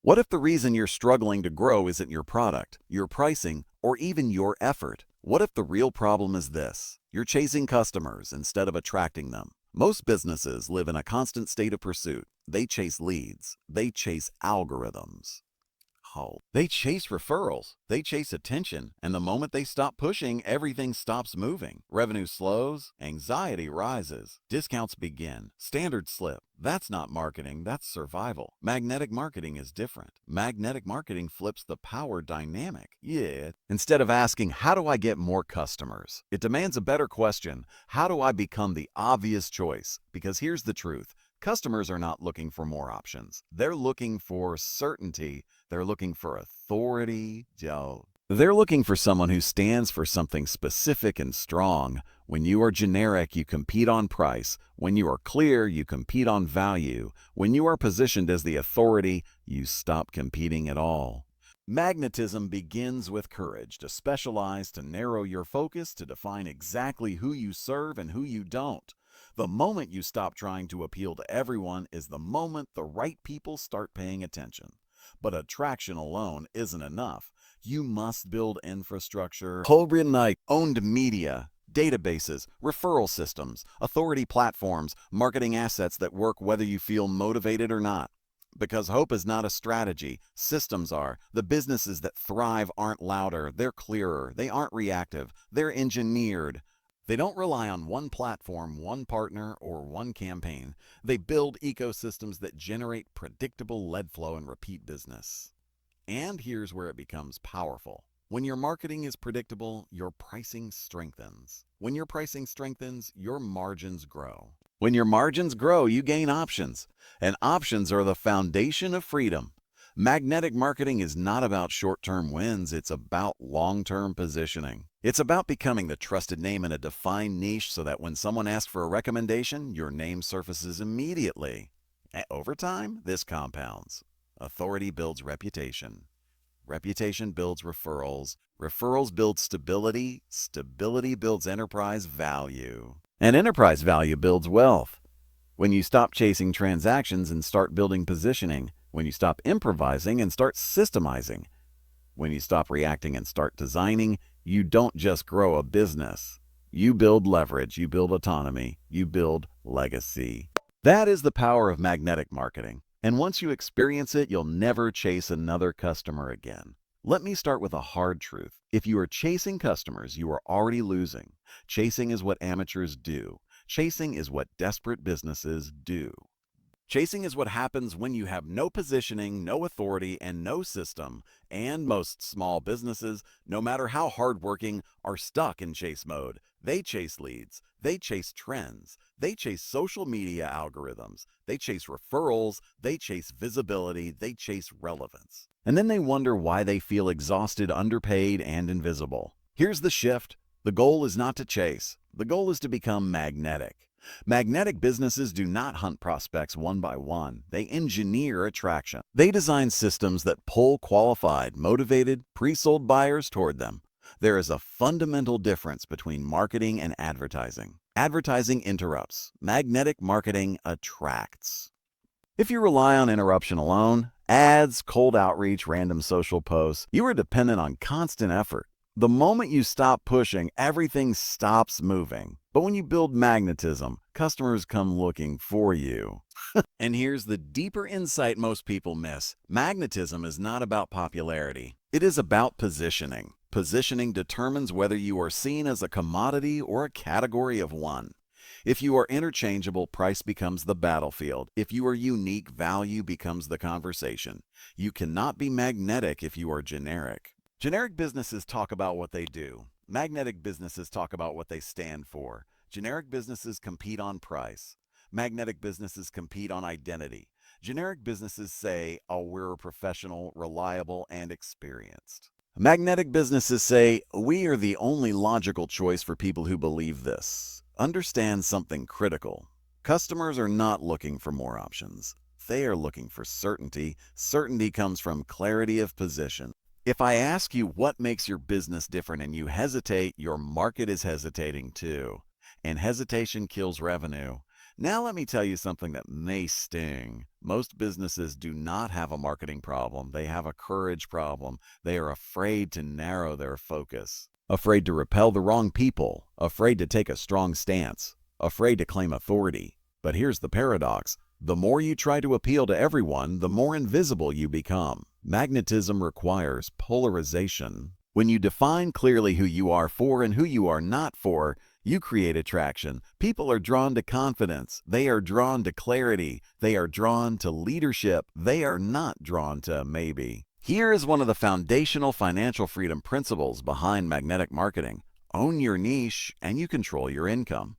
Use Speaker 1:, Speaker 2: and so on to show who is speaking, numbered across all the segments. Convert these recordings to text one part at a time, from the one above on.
Speaker 1: What if the reason you're struggling to grow isn't your product, your pricing, or even your effort? What if the real problem is this? You're chasing customers instead of attracting them. Most businesses live in a constant state of pursuit. They chase leads. They chase algorithms. They chase referrals, they chase attention, and the moment they stop pushing, everything stops moving. Revenue slows, anxiety rises, discounts begin, standards slip. That's not marketing, that's survival. Magnetic marketing is different. Magnetic marketing flips the power dynamic. Instead of asking, how do I get more customers? It demands a better question. How do I become the obvious choice? Because here's the truth. Customers are not looking for more options. They're looking for certainty. They're looking for authority. They're looking for someone who stands for something specific and strong. When you are generic, you compete on price. When you are clear, you compete on value. When you are positioned as the authority, you stop competing at all. Magnetism begins with courage, to specialize, to narrow your focus, to define exactly who you serve and who you don't. The moment you stop trying to appeal to everyone is the moment the right people start paying attention. But attraction alone isn't enough. You must build infrastructure, owned media, databases, referral systems, authority platforms, marketing assets that work whether you feel motivated or not. Because hope is not a strategy, systems are. The businesses that thrive aren't louder, they're clearer, they aren't reactive, they're engineered. They don't rely on one platform, one partner, or one campaign. They build ecosystems that generate predictable lead flow and repeat business. And here's where it becomes powerful. When your marketing is predictable, your pricing strengthens. When your pricing strengthens, your margins grow. When your margins grow, you gain options. And options are the foundation of freedom. Magnetic marketing is not about short-term wins, it's about long-term positioning. It's about becoming the trusted name in a defined niche so that when someone asks for a recommendation, your name surfaces immediately. Over time, this compounds. Authority builds reputation. Reputation builds referrals. Referrals build stability. Stability builds enterprise value. And enterprise value builds wealth. When you stop chasing transactions and start building positioning, when you stop improvising and start systemizing, when you stop reacting and start designing, you don't just grow a business. You build leverage, you build autonomy, you build legacy. That is the power of magnetic marketing. And once you experience it, you'll never chase another customer again. Let me start with a hard truth. If you are chasing customers, you are already losing. Chasing is what amateurs do. Chasing is what desperate businesses do. Chasing is what happens when you have no positioning, no authority, and no system. And most small businesses, no matter how hardworking, are stuck in chase mode. They chase leads. They chase trends. They chase social media algorithms. They chase referrals. They chase visibility. They chase relevance. And then they wonder why they feel exhausted, underpaid, and invisible. Here's the shift. The goal is not to chase. The goal is to become magnetic. Magnetic businesses do not hunt prospects one by one. They engineer attraction. They design systems that pull qualified, motivated, pre-sold buyers toward them. There is a fundamental difference between marketing and advertising. Advertising interrupts. Magnetic marketing attracts. If you rely on interruption alone, ads, cold outreach, random social posts, you are dependent on constant effort. The moment you stop pushing, everything stops moving. But when you build magnetism, customers come looking for you. And here's the deeper insight most people miss. Magnetism is not about popularity. It is about positioning. Positioning determines whether you are seen as a commodity or a category of one. If you are interchangeable, price becomes the battlefield. If you are unique, value becomes the conversation. You cannot be magnetic if you are generic. Generic businesses talk about what they do. Magnetic businesses talk about what they stand for. Generic businesses compete on price. Magnetic businesses compete on identity. Generic businesses say, oh, we're professional, reliable, and experienced. Magnetic businesses say, we are the only logical choice for people who believe this. Understand something critical. Customers are not looking for more options. They are looking for certainty. Certainty comes from clarity of position. If I ask you what makes your business different and you hesitate, your market is hesitating too. And hesitation kills revenue. Now let me tell you something that may sting. Most businesses do not have a marketing problem. They have a courage problem. They are afraid to narrow their focus, afraid to repel the wrong people, afraid to take a strong stance, afraid to claim authority. But here's the paradox. The more you try to appeal to everyone, the more invisible you become. Magnetism requires polarization. When you define clearly who you are for and who you are not for, you create attraction. People are drawn to confidence. They are drawn to clarity. They are drawn to leadership. They are not drawn to maybe. Here is one of the foundational financial freedom principles behind magnetic marketing. Own your niche and you control your income.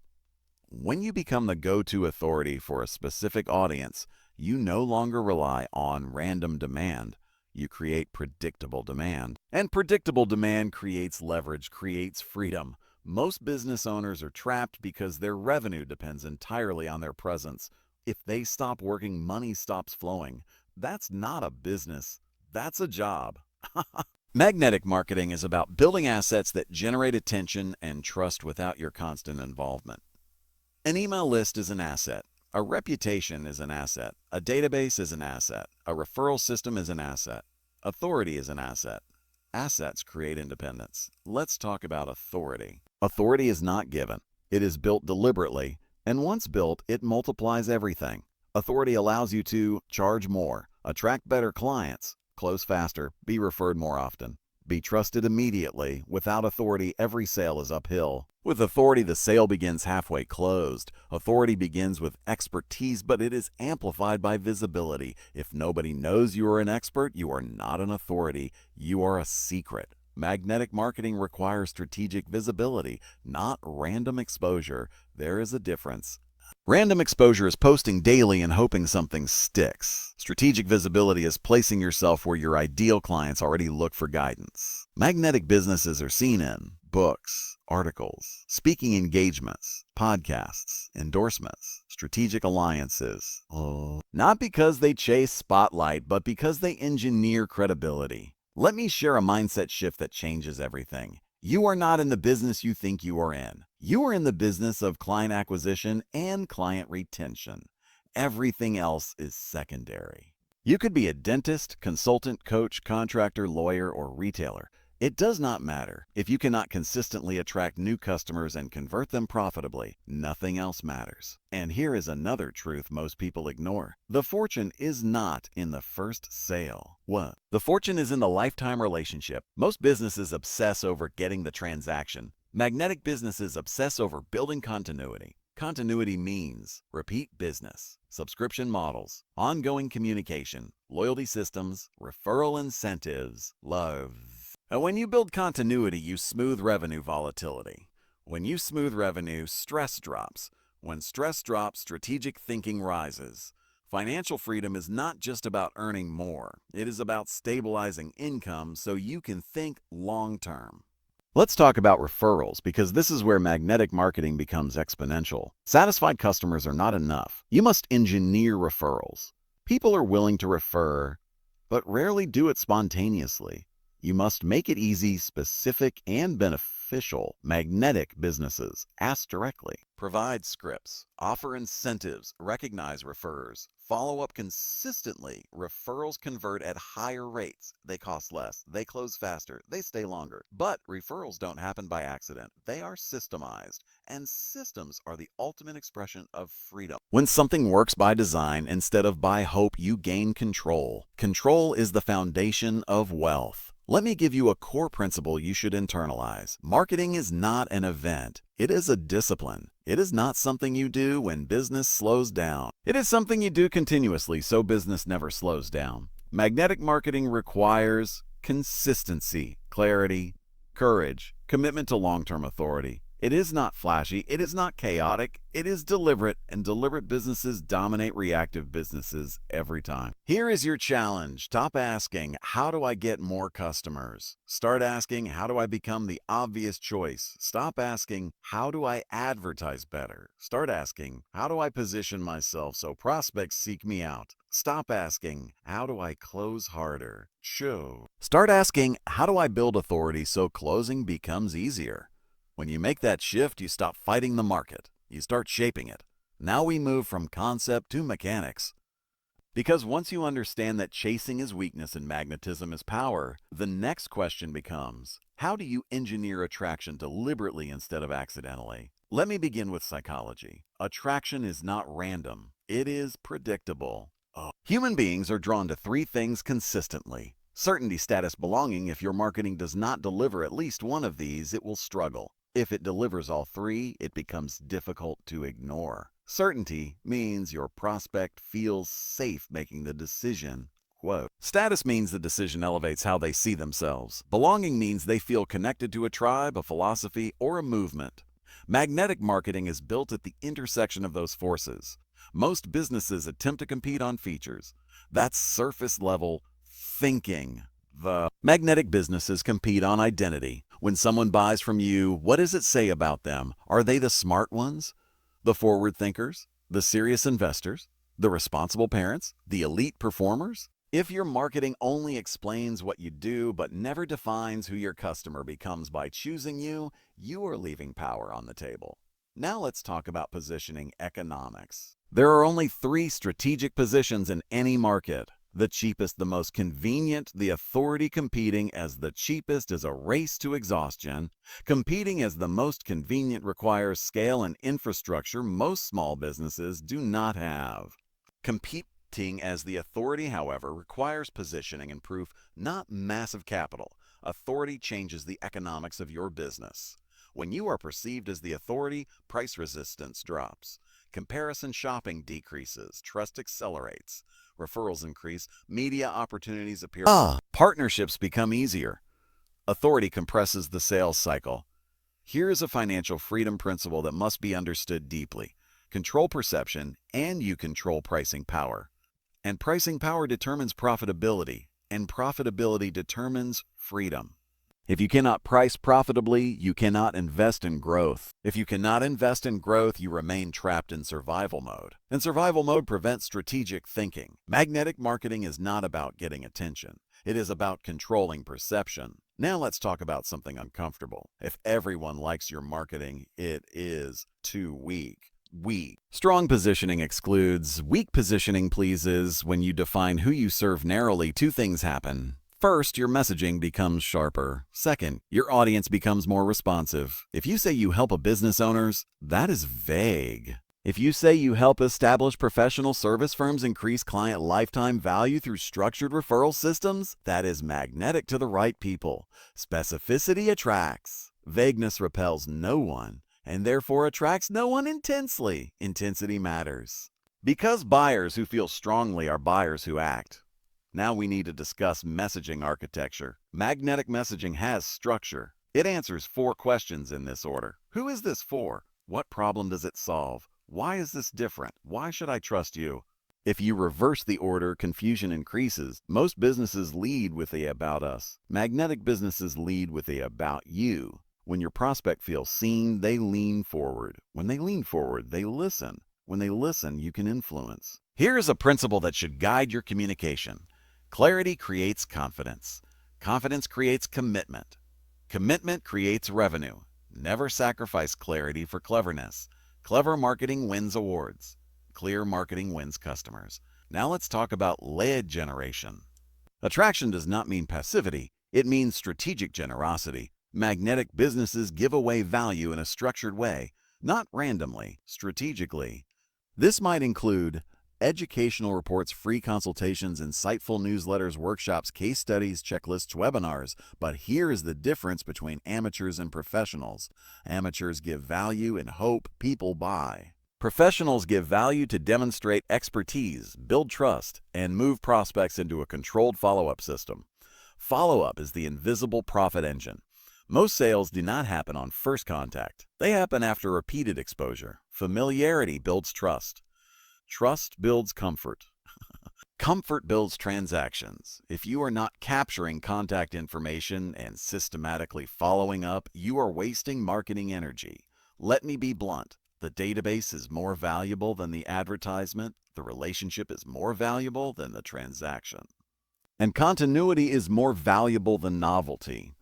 Speaker 1: When you become the go-to authority for a specific audience, you no longer rely on random demand. You create predictable demand. And predictable demand creates leverage, creates freedom. Most business owners are trapped because their revenue depends entirely on their presence. If they stop working, money stops flowing. That's not a business. That's a job. Magnetic marketing is about building assets that generate attention and trust without your constant involvement. An email list is an asset. A reputation is an asset. A database is an asset. A referral system is an asset. Authority is an asset. Assets create independence. Let's talk about authority. Authority is not given. It is built deliberately, and once built, it multiplies everything. Authority allows you to charge more, attract better clients, close faster, be referred more often, be trusted immediately. Without authority, every sale is uphill. With authority, the sale begins halfway closed. Authority begins with expertise, but it is amplified by visibility. If nobody knows you are an expert, you are not an authority. You are a secret. Magnetic marketing requires strategic visibility, not random exposure. There is a difference. Random exposure is posting daily and hoping something sticks. Strategic visibility is placing yourself where your ideal clients already look for guidance. Magnetic businesses are seen in books, articles, speaking engagements, podcasts, endorsements, strategic alliances. Not because they chase spotlight, but because they engineer credibility. Let me share a mindset shift that changes everything. You are not in the business you think you are in. You are in the business of client acquisition and client retention. Everything else is secondary. You could be a dentist, consultant, coach, contractor, lawyer, or retailer. It does not matter. If you cannot consistently attract new customers and convert them profitably, nothing else matters. And here is another truth most people ignore. The fortune is not in the first sale. What? The fortune is in the lifetime relationship. Most businesses obsess over getting the transaction. Magnetic businesses obsess over building continuity. Continuity means repeat business, subscription models, ongoing communication, loyalty systems, referral incentives, love. And when you build continuity, you smooth revenue volatility. When you smooth revenue, stress drops. When stress drops, strategic thinking rises. Financial freedom is not just about earning more. It is about stabilizing income so you can think long-term. Let's talk about referrals, because this is where magnetic marketing becomes exponential. Satisfied customers are not enough. You must engineer referrals. People are willing to refer, but rarely do it spontaneously. You must make it easy, specific, and beneficial. Magnetic businesses ask directly. Provide scripts. Offer incentives. Recognize referrers. Follow up consistently. Referrals convert at higher rates. They cost less. They close faster. They stay longer. But referrals don't happen by accident. They are systemized. And systems are the ultimate expression of freedom. When something works by design instead of by hope, you gain control. Control is the foundation of wealth. Let me give you a core principle you should internalize. Marketing is not an event. It is a discipline. It is not something you do when business slows down. It is something you do continuously so business never slows down. Magnetic marketing requires consistency, clarity, courage, commitment to long-term authority. It is not flashy. It is not chaotic. It is deliberate, and deliberate businesses dominate reactive businesses every time. Here is your challenge. Stop asking, how do I get more customers? Start asking, how do I become the obvious choice? Stop asking, how do I advertise better? Start asking, how do I position myself so prospects seek me out? Stop asking, how do I close harder? Start asking, how do I build authority so closing becomes easier? When you make that shift, you stop fighting the market. You start shaping it. Now we move from concept to mechanics. Because once you understand that chasing is weakness and magnetism is power, the next question becomes, how do you engineer attraction deliberately instead of accidentally? Let me begin with psychology. Attraction is not random. It is predictable. Human beings are drawn to three things consistently. Certainty, status, belonging. If your marketing does not deliver at least one of these, it will struggle. If it delivers all three, it becomes difficult to ignore. Certainty means your prospect feels safe making the decision. Quote. Status means the decision elevates how they see themselves. Belonging means they feel connected to a tribe, a philosophy, or a movement. Magnetic marketing is built at the intersection of those forces. Most businesses attempt to compete on features. That's surface-level thinking. The magnetic businesses compete on identity. When someone buys from you, what does it say about them? Are they the smart ones? The forward thinkers? The serious investors? The responsible parents? The elite performers? If your marketing only explains what you do but never defines who your customer becomes by choosing you, you are leaving power on the table. Now let's talk about positioning economics. There are only three strategic positions in any market. The cheapest, the most convenient, the authority competing as the cheapest is a race to exhaustion. Competing as the most convenient requires scale and infrastructure most small businesses do not have. Competing as the authority, however, requires positioning and proof, not massive capital. Authority changes the economics of your business. When you are perceived as the authority, price resistance drops. Comparison shopping decreases. Trust accelerates. Referrals increase. Media opportunities appear. Partnerships become easier. Authority compresses the sales cycle. Here is a financial freedom principle that must be understood deeply. Control perception, and you control pricing power. And pricing power determines profitability, and profitability determines freedom. If you cannot price profitably, you cannot invest in growth. If you cannot invest in growth, you remain trapped in survival mode. And survival mode prevents strategic thinking. Magnetic marketing is not about getting attention. It is about controlling perception. Now let's talk about something uncomfortable. If everyone likes your marketing, it is too weak. Strong positioning excludes. Weak positioning pleases. When you define who you serve narrowly, two things happen. First, your messaging becomes sharper. Second, your audience becomes more responsive. If you say you help a business owners, that is vague. If you say you help established professional service firms increase client lifetime value through structured referral systems, that is magnetic to the right people. Specificity attracts. Vagueness repels no one, and therefore attracts no one intensely. Intensity matters. Because buyers who feel strongly are buyers who act. Now we need to discuss messaging architecture. Magnetic messaging has structure. It answers 4 questions in this order. Who is this for? What problem does it solve? Why is this different? Why should I trust you? If you reverse the order, confusion increases. Most businesses lead with the about us. Magnetic businesses lead with the about you. When your prospect feels seen, they lean forward. When they lean forward, they listen. When they listen, you can influence. Here is a principle that should guide your communication. Clarity creates confidence. Confidence creates commitment. Commitment creates revenue. Never sacrifice clarity for cleverness. Clever marketing wins awards. Clear marketing wins customers. Now let's talk about lead generation. Attraction does not mean passivity. It means strategic generosity. Magnetic businesses give away value in a structured way, not randomly, strategically. This might include educational reports, free consultations, insightful newsletters, workshops, case studies, checklists, webinars. But here is the difference between amateurs and professionals. Amateurs give value and hope people buy. Professionals give value to demonstrate expertise, build trust, and move prospects into a controlled follow-up system. Follow-up is the invisible profit engine. Most sales do not happen on first contact. They happen after repeated exposure. Familiarity builds trust. Trust builds comfort. Comfort builds transactions. If you are not capturing contact information and systematically following up, you are wasting marketing energy. Let me be blunt. The database is more valuable than the advertisement. The relationship is more valuable than the transaction. And continuity is more valuable than novelty.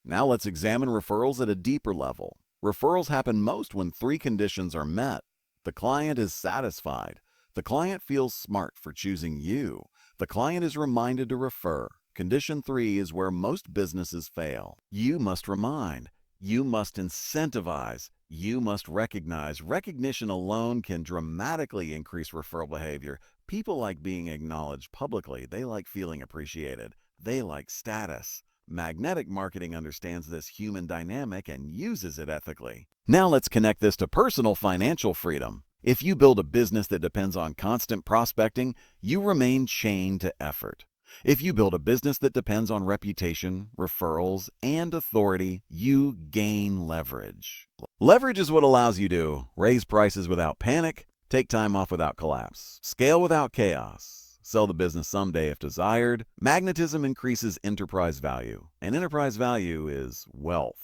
Speaker 1: Now let's examine referrals at a deeper level. Referrals happen most when 3 conditions are met. The client is satisfied. The client feels smart for choosing you. The client is reminded to refer. Condition 3 is where most businesses fail. You must remind. You must incentivize. You must recognize. Recognition alone can dramatically increase referral behavior. People like being acknowledged publicly. They like feeling appreciated. They like status. Magnetic marketing understands this human dynamic and uses it ethically. Now let's connect this to personal financial freedom. If you build a business that depends on constant prospecting, you remain chained to effort. If you build a business that depends on reputation, referrals, and authority, you gain leverage. Leverage is what allows you to raise prices without panic, take time off without collapse, scale without chaos, sell the business someday if desired. Magnetism increases enterprise value, and enterprise value is wealth.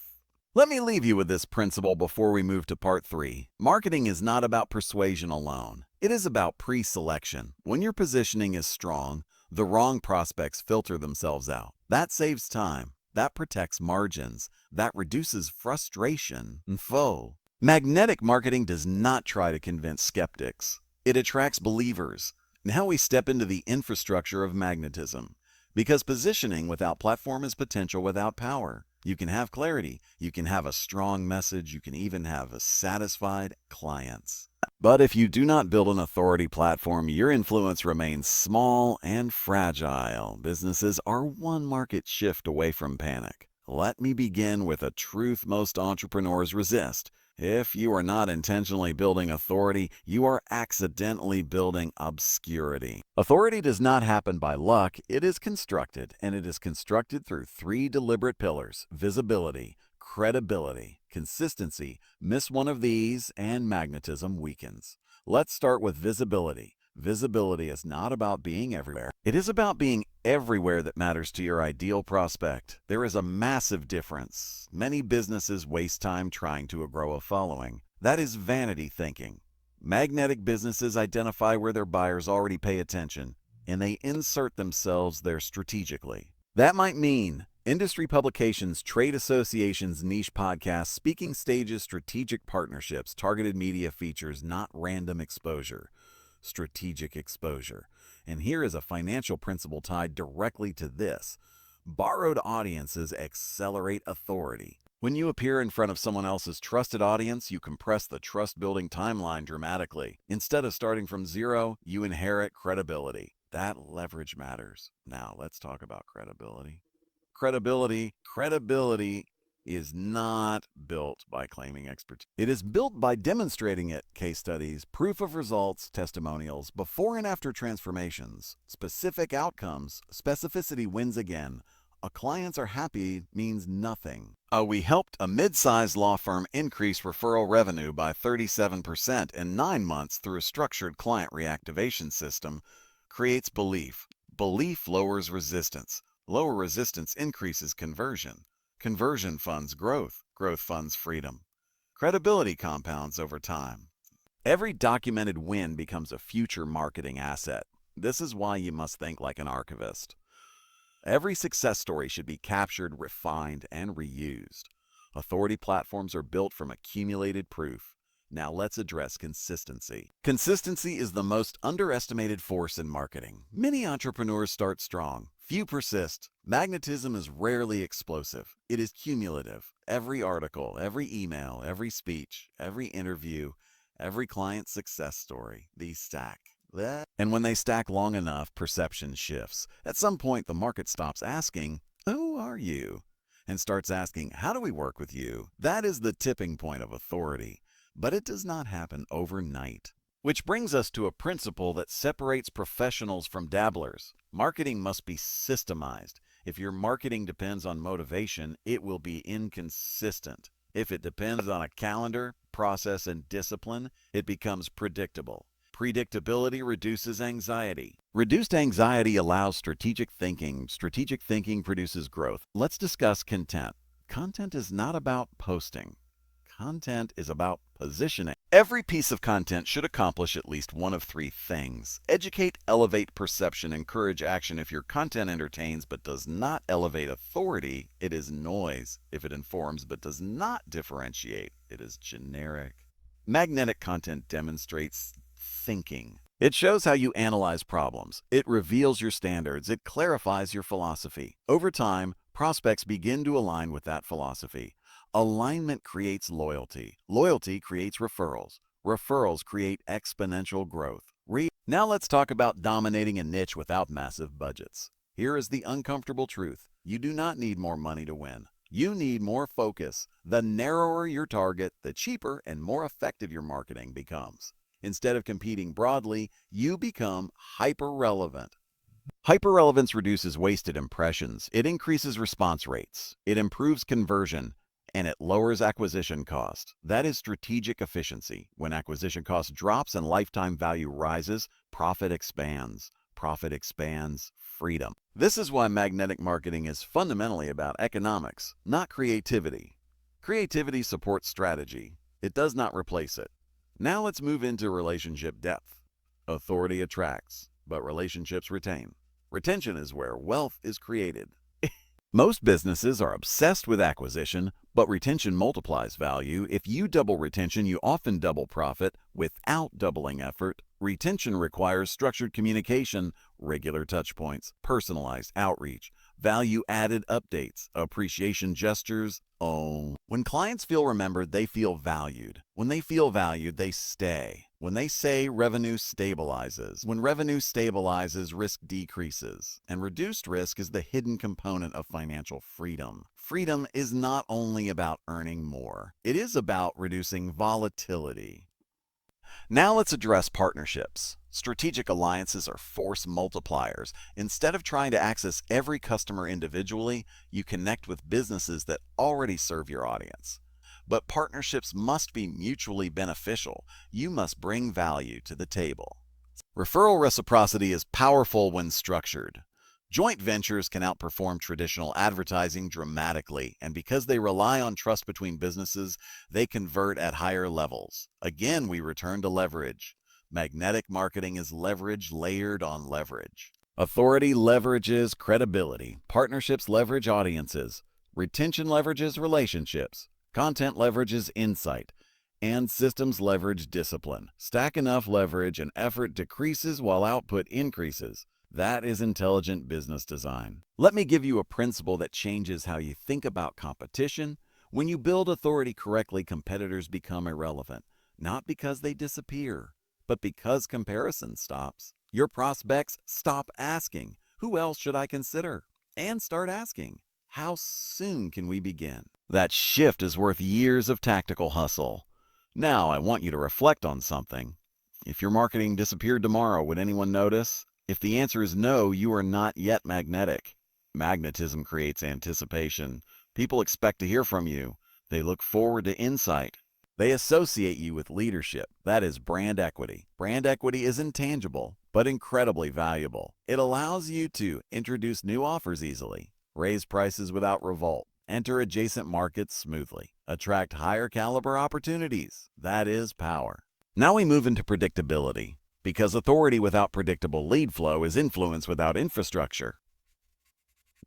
Speaker 1: Let me leave you with this principle before we move to part 3. Marketing is not about persuasion alone. It is about pre-selection. When your positioning is strong, the wrong prospects filter themselves out. That saves time. That protects margins. That reduces frustration and foe. Magnetic marketing does not try to convince skeptics. It attracts believers. Now we step into the infrastructure of magnetism. Because positioning without platform is potential without power. You can have clarity, you can have a strong message, you can even have satisfied clients. But if you do not build an authority platform, your influence remains small and fragile. Businesses are one market shift away from panic. Let me begin with a truth most entrepreneurs resist. If you are not intentionally building authority, you are accidentally building obscurity. Authority does not happen by luck, it is constructed, and it is constructed through 3 deliberate pillars: visibility, credibility, consistency. Miss one of these, and magnetism weakens. Let's start with visibility. Visibility is not about being everywhere. It is about being everywhere that matters to your ideal prospect. There is a massive difference. Many businesses waste time trying to grow a following. That is vanity thinking. Magnetic businesses identify where their buyers already pay attention, and they insert themselves there strategically. That might mean industry publications, trade associations, niche podcasts, speaking stages, strategic partnerships, targeted media features, not random exposure. Strategic exposure. And here is a financial principle tied directly to this. Borrowed audiences accelerate authority. When you appear in front of someone else's trusted audience, you compress the trust-building timeline dramatically. Instead of starting from zero, you inherit credibility. That leverage matters. Now let's talk about credibility. Credibility is not built by claiming expertise. It is built by demonstrating it. Case studies, proof of results, testimonials, before and after transformations, specific outcomes. Specificity wins again. Clients are happy means nothing. We helped a mid-sized law firm increase referral revenue by 37% in 9 months through a structured client reactivation system. Creates belief. Belief lowers resistance. Lower resistance increases conversion. Conversion funds growth. Growth funds freedom. Credibility compounds over time. Every documented win becomes a future marketing asset. This is why you must think like an archivist. Every success story should be captured, refined, and reused. Authority platforms are built from accumulated proof. Now let's address consistency. Consistency is the most underestimated force in marketing. Many entrepreneurs start strong. Few persist. Magnetism is rarely explosive. It is cumulative. Every article, every email, every speech, every interview, every client success story, these stack. And when they stack long enough, perception shifts. At some point, the market stops asking, "Who are you?" and starts asking, "How do we work with you?" That is the tipping point of authority. But it does not happen overnight. Which brings us to a principle that separates professionals from dabblers. Marketing must be systemized. If your marketing depends on motivation, it will be inconsistent. If it depends on a calendar, process, and discipline, it becomes predictable. Predictability reduces anxiety. Reduced anxiety allows strategic thinking. Strategic thinking produces growth. Let's discuss content. Content is not about posting. Content is about positioning. Every piece of content should accomplish at least one of 3 things. Educate, elevate perception, encourage action. If your content entertains but does not elevate authority, it is noise. If it informs but does not differentiate, it is generic. Magnetic content demonstrates thinking. It shows how you analyze problems. It reveals your standards. It clarifies your philosophy. Over time, prospects begin to align with that philosophy. Alignment creates loyalty. Loyalty creates referrals. Referrals create exponential growth. Now let's talk about dominating a niche without massive budgets. Here is the uncomfortable truth. You do not need more money to win. You need more focus. The narrower your target, the cheaper and more effective your marketing becomes. Instead of competing broadly, you become hyper-relevant. Hyperrelevance reduces wasted impressions. It increases response rates. It improves conversion, and it lowers acquisition cost. That is strategic efficiency. When acquisition cost drops and lifetime value rises, profit expands. Profit expands freedom. This is why magnetic marketing is fundamentally about economics, not creativity. Creativity supports strategy. It does not replace it. Now let's move into relationship depth. Authority attracts, but relationships retain. Retention is where wealth is created. Most businesses are obsessed with acquisition, but retention multiplies value. If you double retention, you often double profit without doubling effort. Retention requires structured communication, regular touchpoints, personalized outreach, value-added updates, appreciation gestures. When clients feel remembered, they feel valued. When they feel valued, they stay. When they say revenue stabilizes. When revenue stabilizes, risk decreases. And reduced risk is the hidden component of financial freedom. Freedom is not only about earning more. It is about reducing volatility. Now let's address partnerships. Strategic alliances are force multipliers. Instead of trying to access every customer individually, you connect with businesses that already serve your audience. But partnerships must be mutually beneficial. You must bring value to the table. Referral reciprocity is powerful when structured. Joint ventures can outperform traditional advertising dramatically, and because they rely on trust between businesses, they convert at higher levels. Again, we return to leverage. Magnetic marketing is leverage layered on leverage. Authority leverages credibility. Partnerships leverage audiences. Retention leverages relationships. Content leverages insight. And systems leverage discipline. Stack enough leverage and effort decreases while output increases. That is intelligent business design. Let me give you a principle that changes how you think about competition. When you build authority correctly, competitors become irrelevant, not because they disappear, but because comparison stops. Your prospects stop asking, "Who else should I consider?" and start asking, "How soon can we begin?" That shift is worth years of tactical hustle. Now, I want you to reflect on something. If your marketing disappeared tomorrow, would anyone notice? If the answer is no, you are not yet magnetic. Magnetism creates anticipation. People expect to hear from you. They look forward to insight. They associate you with leadership. That is brand equity. Brand equity is intangible, but incredibly valuable. It allows you to introduce new offers easily, raise prices without revolt, enter adjacent markets smoothly, attract higher caliber opportunities. That is power. Now we move into predictability. Because authority without predictable lead flow is influence without infrastructure.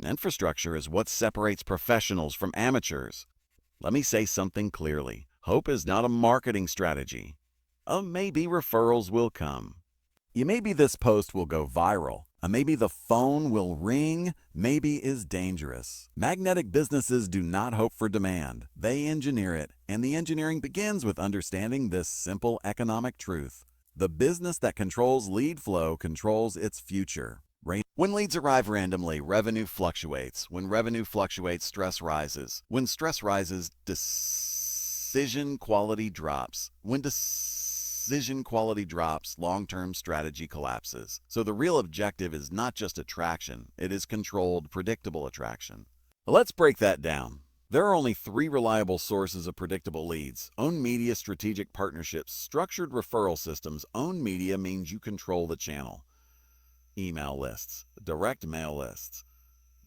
Speaker 1: Infrastructure is what separates professionals from amateurs. Let me say something clearly. Hope is not a marketing strategy. Maybe referrals will come. Maybe this post will go viral. Maybe the phone will ring. Maybe is dangerous. Magnetic businesses do not hope for demand. They engineer it, and the engineering begins with understanding this simple economic truth. The business that controls lead flow controls its future. When leads arrive randomly, revenue fluctuates. When revenue fluctuates, stress rises. When stress rises, decision quality drops. When decision quality drops, long-term strategy collapses. So the real objective is not just attraction, it is controlled, predictable attraction. Let's break that down. There are only 3 reliable sources of predictable leads: owned media, strategic partnerships, structured referral systems. Owned media means you control the channel. Email lists, direct mail lists,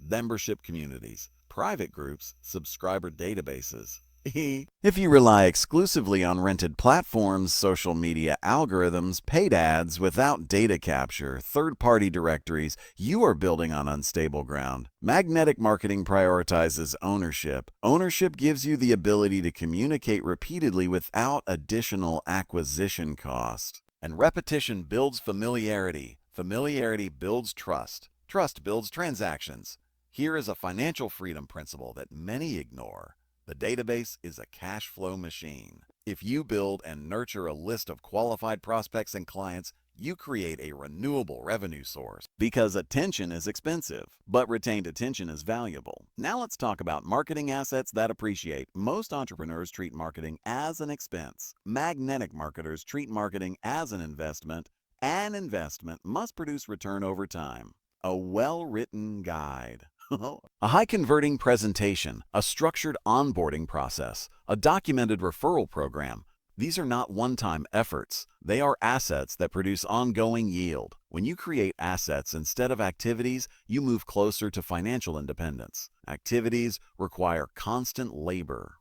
Speaker 1: membership communities, private groups, subscriber databases. If you rely exclusively on rented platforms, social media algorithms, paid ads without data capture, third-party directories, you are building on unstable ground. Magnetic marketing prioritizes ownership. Ownership gives you the ability to communicate repeatedly without additional acquisition cost. And repetition builds familiarity. Familiarity builds trust. Trust builds transactions. Here is a financial freedom principle that many ignore. The database is a cash flow machine. If you build and nurture a list of qualified prospects and clients, you create a renewable revenue source. Because attention is expensive, but retained attention is valuable. Now let's talk about marketing assets that appreciate. Most entrepreneurs treat marketing as an expense. Magnetic marketers treat marketing as an investment. An investment must produce return over time. A well-written guide. A high-converting presentation, a structured onboarding process, a documented referral program. These are not one-time efforts. They are assets that produce ongoing yield. When you create assets instead of activities, you move closer to financial independence. Activities require constant labor.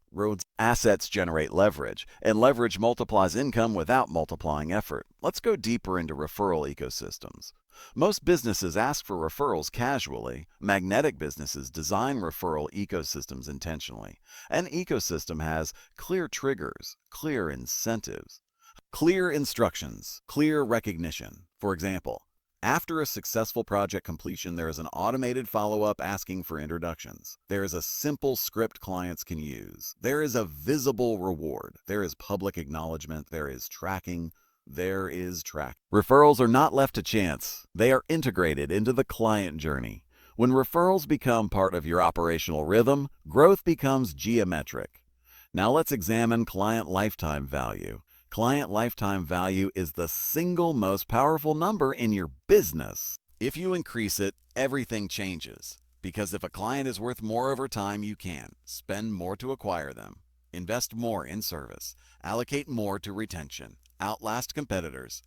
Speaker 1: Assets generate leverage, and leverage multiplies income without multiplying effort. Let's go deeper into referral ecosystems. Most businesses ask for referrals casually. Magnetic businesses design referral ecosystems intentionally. An ecosystem has clear triggers, clear incentives, clear instructions, clear recognition. For example, after a successful project completion, there is an automated follow-up asking for introductions. There is a simple script clients can use. There is a visible reward. There is public acknowledgement. There is tracking. There is track. Referrals are not left to chance. They are integrated into the client journey. When referrals become part of your operational rhythm, growth becomes geometric. Now let's examine client lifetime value. Client lifetime value is the single most powerful number in your business. If you increase it, everything changes. Because if a client is worth more over time, you can spend more to acquire them, invest more in service, allocate more to retention, outlast competitors.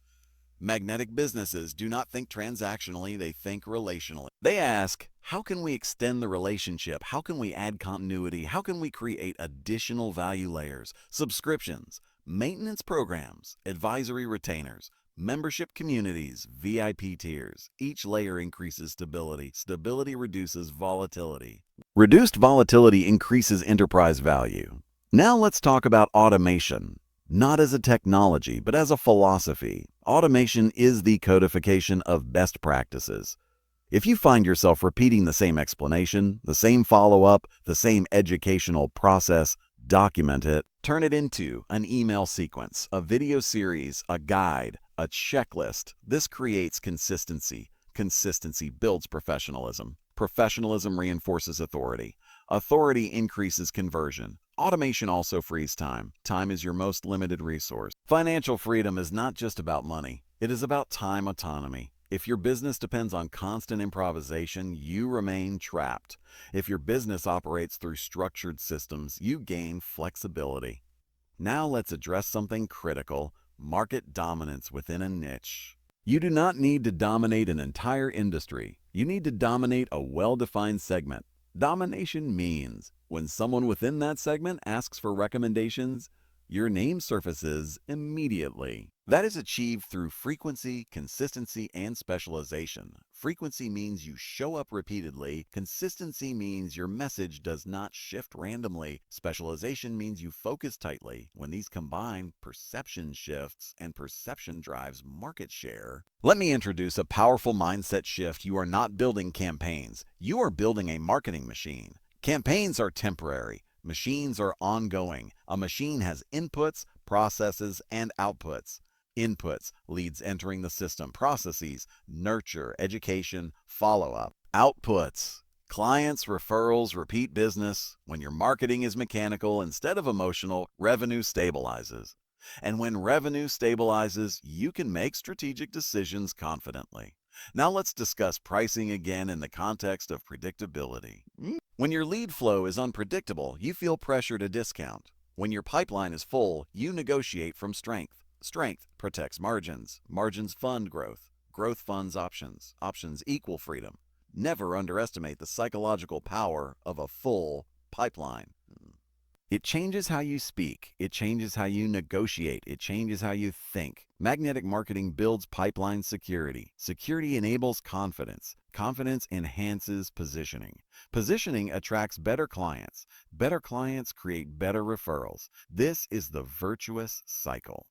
Speaker 1: Magnetic businesses do not think transactionally, they think relationally. They ask, how can we extend the relationship? How can we add continuity? How can we create additional value layers, subscriptions, maintenance programs, advisory retainers, membership communities, VIP tiers? Each layer increases stability. Stability reduces volatility. Reduced volatility increases enterprise value. Now let's talk about automation. Not as a technology, but as a philosophy. Automation is the codification of best practices. If you find yourself repeating the same explanation, the same follow-up, the same educational process, document it. Turn it into an email sequence, a video series, a guide, a checklist. This creates consistency. Consistency builds professionalism. Professionalism reinforces authority. Authority increases conversion. Automation also frees time. Time is your most limited resource. Financial freedom is not just about money. It is about time autonomy. If your business depends on constant improvisation, you remain trapped. If your business operates through structured systems, you gain flexibility. Now let's address something critical: market dominance within a niche. You do not need to dominate an entire industry. You need to dominate a well-defined segment. Domination means when someone within that segment asks for recommendations, your name surfaces immediately. That is achieved through frequency, consistency, and specialization. Frequency means you show up repeatedly. Consistency means your message does not shift randomly. Specialization means you focus tightly. When these combine, perception shifts, and perception drives market share. Let me introduce a powerful mindset shift. You are not building campaigns. You are building a marketing machine. Campaigns are temporary. Machines are ongoing. A machine has inputs, processes, and outputs. Inputs: leads entering the system. Processes: nurture, education, follow-up. Outputs: clients, referrals, repeat business. When your marketing is mechanical instead of emotional, revenue stabilizes. And when revenue stabilizes, you can make strategic decisions confidently. Now let's discuss pricing again in the context of predictability. When your lead flow is unpredictable, you feel pressure to discount. When your pipeline is full, you negotiate from strength. Strength protects margins. Margins fund growth. Growth funds options. Options equal freedom. Never underestimate the psychological power of a full pipeline. It changes how you speak. It changes how you negotiate. It changes how you think. Magnetic marketing builds pipeline security. Security enables confidence. Confidence enhances positioning. Positioning attracts better clients. Better clients create better referrals. This is the virtuous cycle.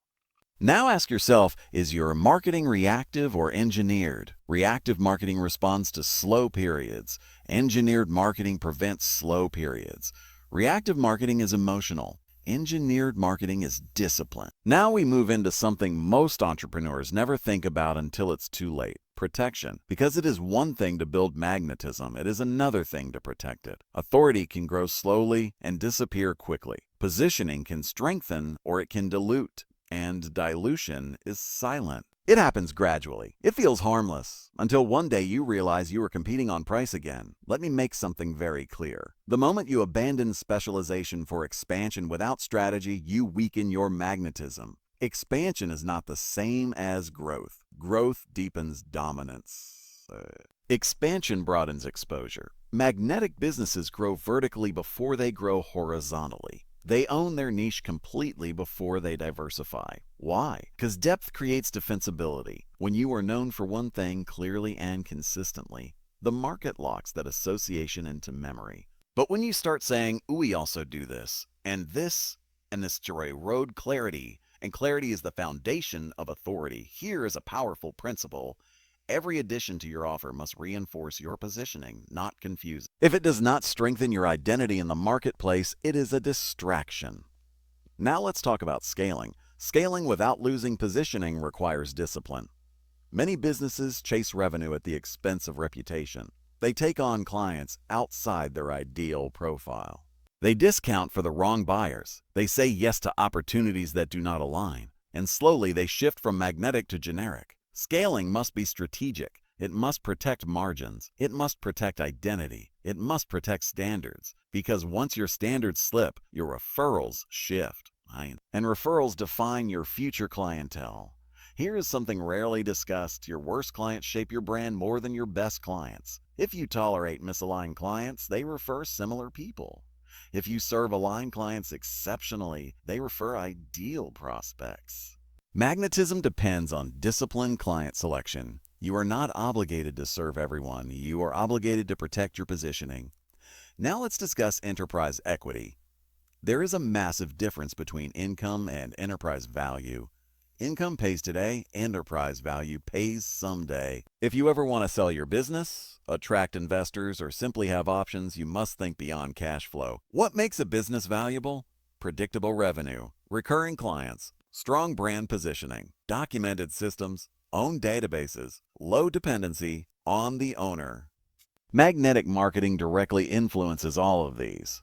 Speaker 1: Now ask yourself, is your marketing reactive or engineered? Reactive marketing responds to slow periods. Engineered marketing prevents slow periods. Reactive marketing is emotional. Engineered marketing is discipline. Now we move into something most entrepreneurs never think about until it's too late. Protection. Because it is one thing to build magnetism, it is another thing to protect it. Authority can grow slowly and disappear quickly. Positioning can strengthen or it can dilute. And dilution is silent. It happens gradually. It feels harmless, until one day you realize you are competing on price again. Let me make something very clear. The moment you abandon specialization for expansion without strategy, you weaken your magnetism. Expansion is not the same as growth. Growth deepens dominance. Expansion broadens exposure. Magnetic businesses grow vertically before they grow horizontally. They own their niche completely before they diversify. Why? Because depth creates defensibility. When you are known for one thing clearly and consistently, the market locks that association into memory. But when you start saying, "Ooh, we also do this, and this to erode clarity, and clarity is the foundation of authority. Here is a powerful principle. Every addition to your offer must reinforce your positioning, not confuse it. If it does not strengthen your identity in the marketplace, it is a distraction." Now let's talk about scaling. Scaling without losing positioning requires discipline. Many businesses chase revenue at the expense of reputation. They take on clients outside their ideal profile. They discount for the wrong buyers. They say yes to opportunities that do not align. And slowly they shift from magnetic to generic. Scaling must be strategic. It must protect margins. It must protect identity. It must protect standards. Because once your standards slip, your referrals shift. And referrals define your future clientele. Here is something rarely discussed. Your worst clients shape your brand more than your best clients. If you tolerate misaligned clients, they refer similar people. If you serve aligned clients exceptionally, they refer ideal prospects. Magnetism depends on disciplined client selection. You are not obligated to serve everyone. You are obligated to protect your positioning. Now let's discuss enterprise equity. There is a massive difference between income and enterprise value. Income pays today, enterprise value pays someday. If you ever want to sell your business, attract investors, or simply have options, you must think beyond cash flow. What makes a business valuable? Predictable revenue, recurring clients, strong brand positioning, documented systems, own databases, low dependency on the owner. Magnetic marketing directly influences all of these.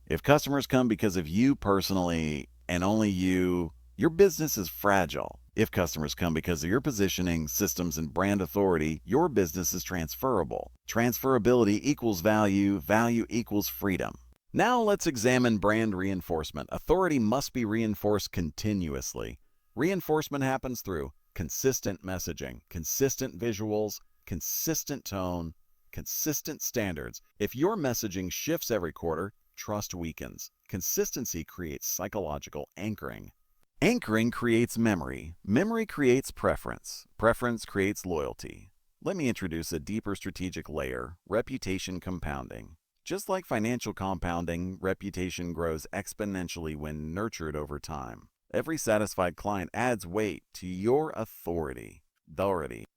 Speaker 1: If customers come because of you personally and only you, your business is fragile. If customers come because of your positioning, systems, and brand authority, your business is transferable. Transferability equals value, value equals freedom. Now let's examine brand reinforcement. Authority must be reinforced continuously. Reinforcement happens through consistent messaging, consistent visuals, consistent tone, consistent standards. If your messaging shifts every quarter, trust weakens. Consistency creates psychological anchoring. Anchoring creates memory. Memory creates preference. Preference creates loyalty. Let me introduce a deeper strategic layer, reputation compounding. Just like financial compounding, reputation grows exponentially when nurtured over time. Every satisfied client adds weight to your authority.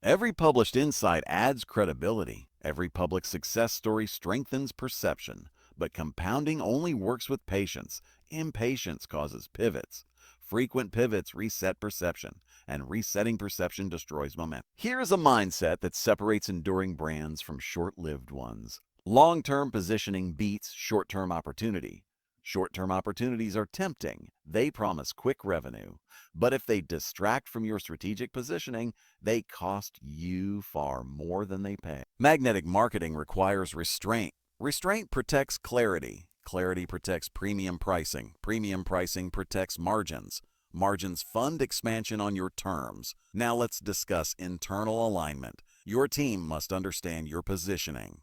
Speaker 1: Every published insight adds credibility. Every public success story strengthens perception. But compounding only works with patience. Impatience causes pivots. Frequent pivots reset perception, and resetting perception destroys momentum. Here is a mindset that separates enduring brands from short-lived ones. Long-term positioning beats short-term opportunity. Short-term opportunities are tempting. They promise quick revenue. But if they distract from your strategic positioning, they cost you far more than they pay. Magnetic marketing requires restraint. Restraint protects clarity. Clarity protects premium pricing. Premium pricing protects margins. Margins fund expansion on your terms. Now let's discuss internal alignment. Your team must understand your positioning.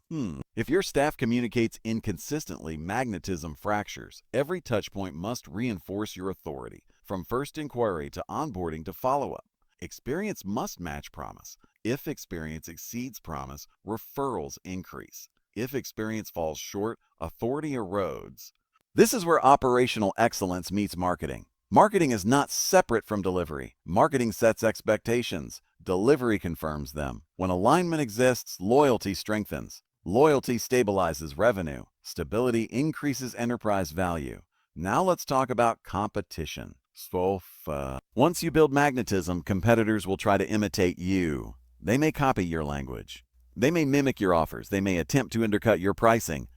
Speaker 1: If your staff communicates inconsistently, magnetism fractures. Every touchpoint must reinforce your authority, from first inquiry to onboarding to follow-up. Experience must match promise. If experience exceeds promise, referrals increase. If experience falls short, authority erodes. This is where operational excellence meets marketing. Marketing is not separate from delivery. Marketing sets expectations. Delivery confirms them. When alignment exists, loyalty strengthens. Loyalty stabilizes revenue. Stability increases enterprise value. Now let's talk about competition. Once you build magnetism, competitors will try to imitate you. They may copy your language. They may mimic your offers. They may attempt to undercut your pricing.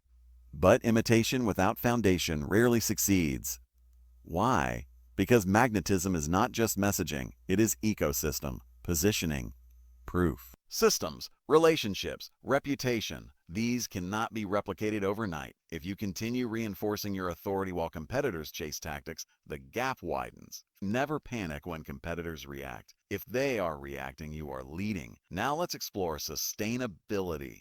Speaker 1: But imitation without foundation rarely succeeds. Why? Because magnetism is not just messaging, it is ecosystem, positioning, proof. Systems, relationships, reputation, these cannot be replicated overnight. If you continue reinforcing your authority while competitors chase tactics, the gap widens. Never panic when competitors react. If they are reacting, you are leading. Now let's explore sustainability.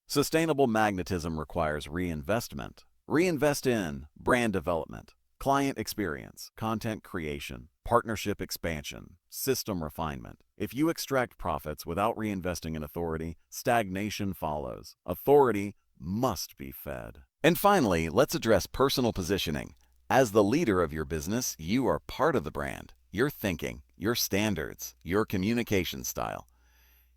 Speaker 1: Sustainable magnetism requires reinvestment. Reinvest in brand development, client experience, content creation, partnership expansion, system refinement. If you extract profits without reinvesting in authority, stagnation follows. Authority must be fed. And finally, let's address personal positioning. As the leader of your business, you are part of the brand. Your thinking, your standards, your communication style.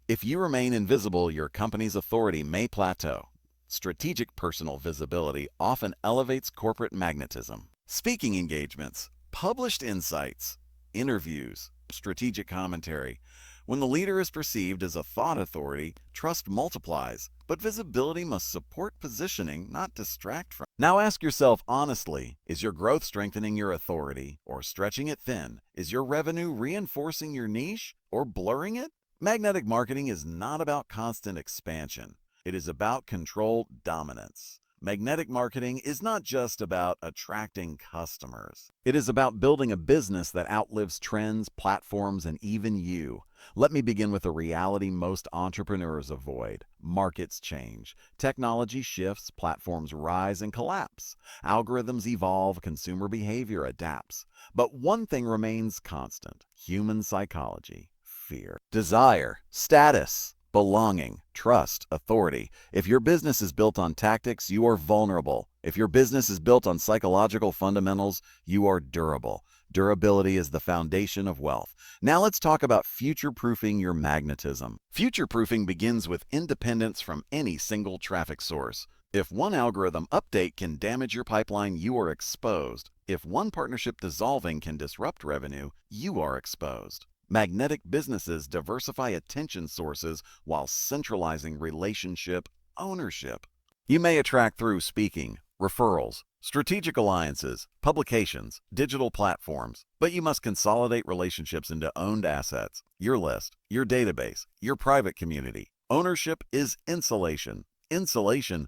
Speaker 1: If you remain invisible, your company's authority may plateau. Strategic personal visibility often elevates corporate magnetism. Speaking engagements, published insights, interviews, strategic commentary. When the leader is perceived as a thought authority, trust multiplies, but visibility must support positioning, not distract from. Now ask yourself honestly, is your growth strengthening your authority or stretching it thin? Is your revenue reinforcing your niche or blurring it? Magnetic marketing is not about constant expansion. It is about controlled dominance. Magnetic marketing is not just about attracting customers. It is about building a business that outlives trends, platforms, and even you. Let me begin with a reality most entrepreneurs avoid. Markets change. Technology shifts, platforms rise and collapse. Algorithms evolve, consumer behavior adapts. But one thing remains constant: human psychology, fear, desire, status, belonging, trust, authority. If your business is built on tactics, you are vulnerable. If your business is built on psychological fundamentals, you are durable. Durability is the foundation of wealth. Now let's talk about future-proofing your magnetism. Future-proofing begins with independence from any single traffic source. If one algorithm update can damage your pipeline, you are exposed. If one partnership dissolving can disrupt revenue, you are exposed. Magnetic businesses diversify attention sources while centralizing relationship ownership. You may attract through speaking, referrals, strategic alliances, publications, digital platforms, but you must consolidate relationships into owned assets, your list, your database, your private community. Ownership is insulation. Insulation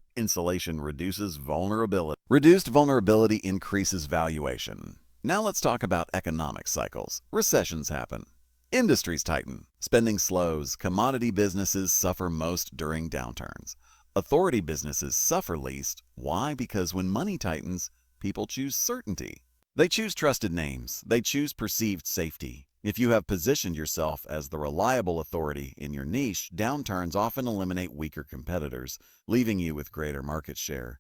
Speaker 1: reduces vulnerability. Reduced vulnerability increases valuation. Now let's talk about economic cycles. Recessions happen. Industries tighten, spending slows, commodity businesses suffer most during downturns. Authority businesses suffer least. Why? Because when money tightens, people choose certainty. They choose trusted names. They choose perceived safety. If you have positioned yourself as the reliable authority in your niche, downturns often eliminate weaker competitors, leaving you with greater market share.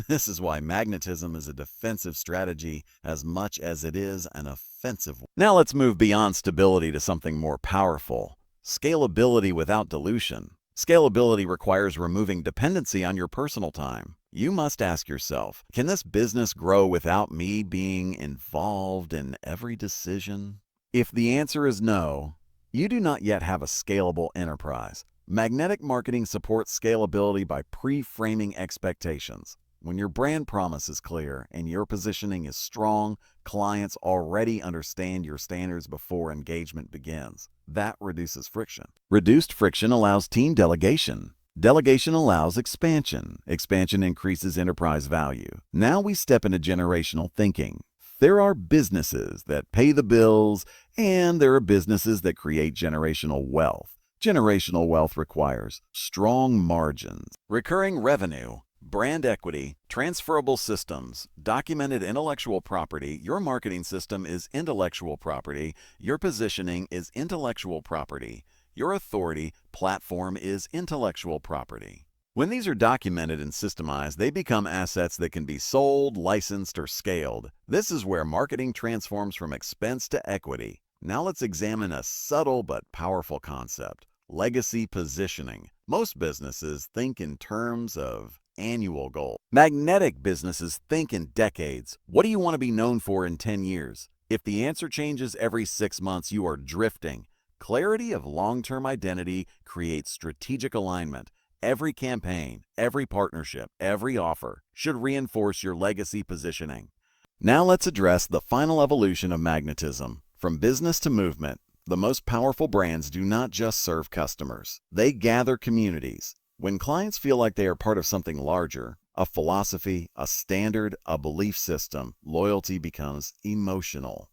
Speaker 1: This is why magnetism is a defensive strategy as much as it is an offensive one. Now let's move beyond stability to something more powerful: scalability without dilution. Scalability requires removing dependency on your personal time. You must ask yourself, can this business grow without me being involved in every decision? If the answer is no, you do not yet have a scalable enterprise. Magnetic marketing supports scalability by pre-framing expectations. When your brand promise is clear and your positioning is strong, clients already understand your standards before engagement begins. That reduces friction. Reduced friction allows team delegation. Delegation allows expansion. Expansion increases enterprise value. Now we step into generational thinking. There are businesses that pay the bills, and there are businesses that create generational wealth. Generational wealth requires strong margins, recurring revenue, brand equity, transferable systems, documented intellectual property. Your marketing system is intellectual property. Your positioning is intellectual property. Your authority platform is intellectual property. When these are documented and systemized, they become assets that can be sold, licensed, or scaled. This is where marketing transforms from expense to equity. Now let's examine a subtle but powerful concept: legacy positioning. Most businesses think in terms of annual goals. Magnetic businesses think in decades. What do you want to be known for in 10 years? If the answer changes every 6 months, you are drifting. Clarity of long-term identity creates strategic alignment. Every campaign, every partnership, every offer should reinforce your legacy positioning. Now let's address the final evolution of magnetism. From business to movement, the most powerful brands do not just serve customers. They gather communities. When clients feel like they are part of something larger, a philosophy, a standard, a belief system, loyalty becomes emotional.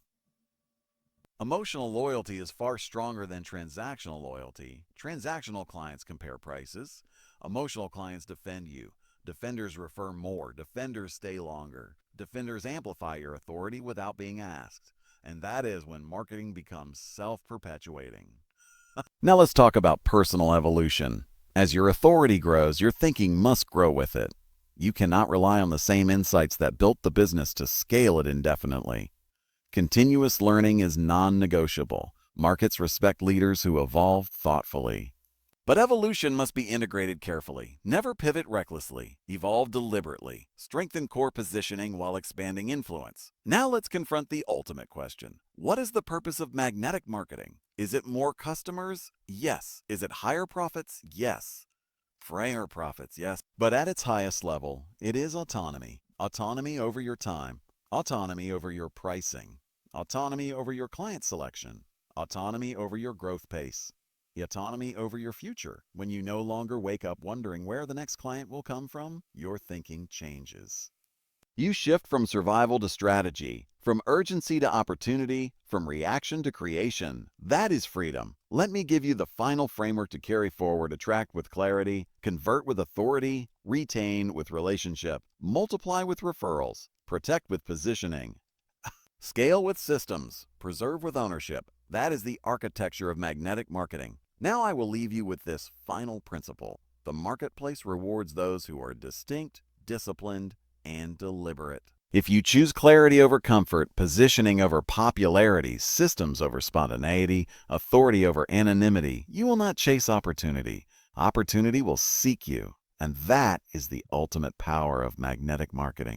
Speaker 1: Emotional loyalty is far stronger than transactional loyalty. Transactional clients compare prices. Emotional clients defend you. Defenders refer more. Defenders stay longer. Defenders amplify your authority without being asked. And that is when marketing becomes self-perpetuating. Now let's talk about personal evolution. As your authority grows, your thinking must grow with it. You cannot rely on the same insights that built the business to scale it indefinitely. Continuous learning is non-negotiable. Markets respect leaders who evolve thoughtfully. But evolution must be integrated carefully. Never pivot recklessly. Evolve deliberately. Strengthen core positioning while expanding influence. Now let's confront the ultimate question. What is the purpose of magnetic marketing? Is it more customers? Yes. Is it higher profits? Yes. Higher profits, yes. But at its highest level, it is autonomy. Autonomy over your time. Autonomy over your pricing. Autonomy over your client selection. Autonomy over your growth pace. Autonomy over your future. When you no longer wake up wondering where the next client will come from, your thinking changes. You shift from survival to strategy, from urgency to opportunity, from reaction to creation. That is freedom. Let me give you the final framework to carry forward: attract with clarity, convert with authority, retain with relationship, multiply with referrals, protect with positioning, scale with systems, preserve with ownership. That is the architecture of magnetic marketing. Now I will leave you with this final principle. The marketplace rewards those who are distinct, disciplined, and deliberate. If you choose clarity over comfort, positioning over popularity, systems over spontaneity, authority over anonymity, you will not chase opportunity. Opportunity will seek you. And that is the ultimate power of magnetic marketing.